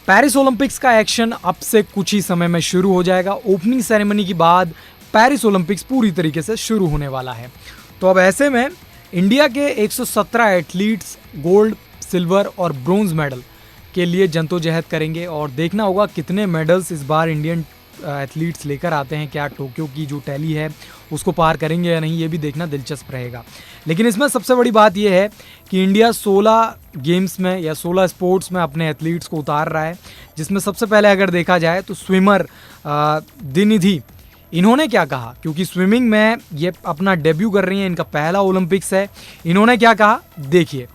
Paris Olympics का action अब से कुछ ही समय में शुरू हो जाएगा। ओपनिंग सेरेमनी के बाद पेरिस ओलंपिक्स पूरी तरीके से शुरू होने वाला है। तो अब ऐसे में इंडिया के 117 एथलीट्स गोल्ड, सिल्वर और ब्रोंज मेडल के लिए जद्दोजहद करेंगे और देखना होगा कितने मेडल्स इस बार इंडियन एथलीट्स लेकर आते हैं। क्या टोक्यो की जो टैली है उसको पार करेंगे या नहीं, ये भी देखना दिलचस्प रहेगा। लेकिन इसमें सबसे बड़ी बात यह है कि इंडिया 16 गेम्स में या 16 स्पोर्ट्स में अपने एथलीट्स को उतार रहा है, जिसमें सबसे पहले अगर देखा जाए तो स्विमर दिनिधि, इन्होंने क्या कहा, क्योंकि स्विमिंग में ये अपना डेब्यू कर रही हैं, इनका पहला ओलंपिक्स है। इन्होंने क्या कहा देखिए।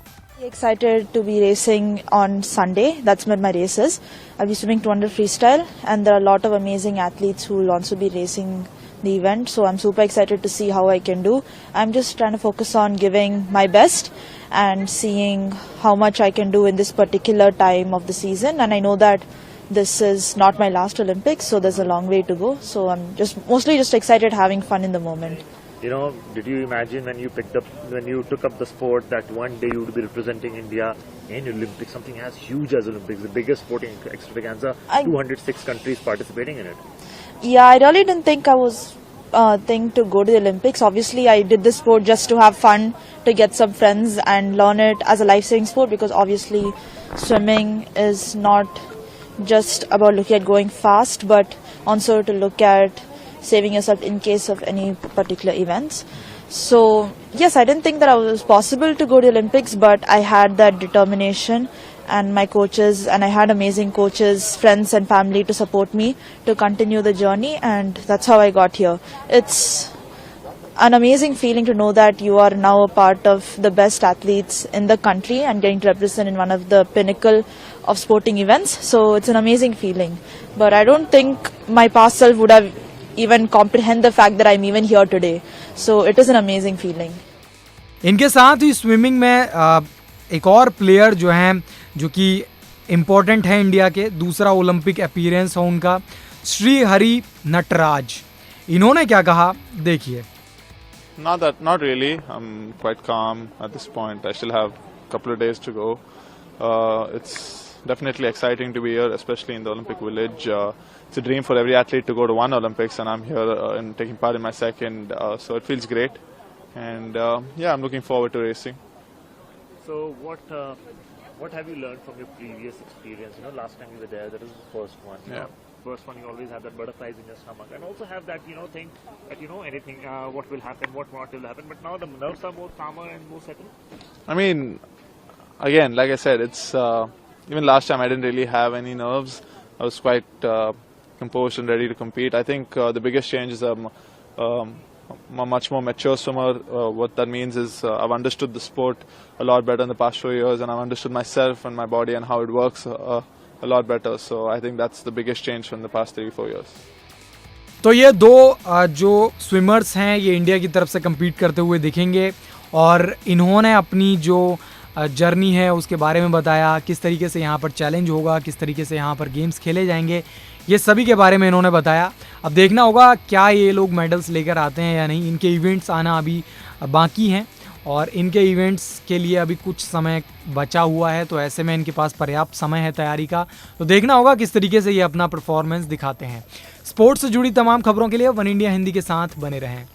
Excited to be racing on Sunday. That's when my race is. I'll be swimming 200 freestyle, and there are a lot of amazing athletes who will also be racing the event. So I'm super excited to see how I can do. I'm just trying to focus on giving my best and seeing how much I can do in this particular time of the season. And I know that this is not my last Olympics, so there's a long way to go. So I'm mostly excited, having fun in the moment. You know, did you imagine when you took up the sport that one day you would be representing India in Olympics, something as huge as Olympics, the biggest sporting extravaganza, 206 countries participating in it? Yeah, I really didn't think I was think to go to the Olympics. Obviously, I did this sport just to have fun, to get some friends and learn it as a life-saving sport, because obviously swimming is not just about looking at going fast, but also to look at saving yourself in case of any particular events. So yes, I didn't think that it was possible to go to the Olympics, but I had that determination and my coaches, and I had amazing coaches, friends and family to support me to continue the journey, and that's how I got here. It's an amazing feeling to know that you are now a part of the best athletes in the country and getting to represent in one of the pinnacle of sporting events. So it's an amazing feeling. But I don't think my past self would have even comprehend the fact that I'm even here today. So it is an amazing feeling. इनके साथ ही swimming में एक और player जो हैं, जो कि important है इंडिया के, दूसरा ओलंपिक अपीयरेंस है उनका, श्री हरि नटराज। इन्होंने क्या कहा देखिए। Not really. I'm quite calm at this point. I still have a couple of days to go. It's definitely exciting to be here, especially in the Olympic Village. It's a dream for every athlete to go to one Olympics, and I'm here and taking part in my second, so it feels great. And yeah, I'm looking forward to racing. So what have you learned from your previous experience? You know, last time you were there, that was the first one. Yeah. First one, you always have that butterflies in your stomach, and also have that thing that anything, what will happen, what not will happen. But now the nerves are more calmer and more settled. I mean, again, like I said, it's even last time I didn't really have any nerves. I was quite composed and ready to compete. I think the biggest change is I'm a much more mature swimmer. What that means is I've understood the sport a lot better in the past few years, and I've understood myself and my body and how it works a lot better. So I think that's the biggest change from the past 3-4 years. तो ये दो जो swimmers हैं ये India की तरफ से compete करते हुए दिखेंगे, और इन्होंने अपनी जो जर्नी है उसके बारे में बताया, किस तरीके से यहाँ पर चैलेंज होगा, किस तरीके से यहाँ पर गेम्स खेले जाएंगे, ये सभी के बारे में इन्होंने बताया। अब देखना होगा क्या ये लोग मेडल्स लेकर आते हैं या नहीं। इनके इवेंट्स आना अभी बाकी हैं और इनके इवेंट्स के लिए अभी कुछ समय बचा हुआ है, तो ऐसे में इनके पास पर्याप्त समय है तैयारी का। तो देखना होगा किस तरीके से ये अपना परफॉर्मेंस दिखाते हैं। स्पोर्ट्स से जुड़ी तमाम खबरों के लिए वन इंडिया हिंदी के साथ बने रहें।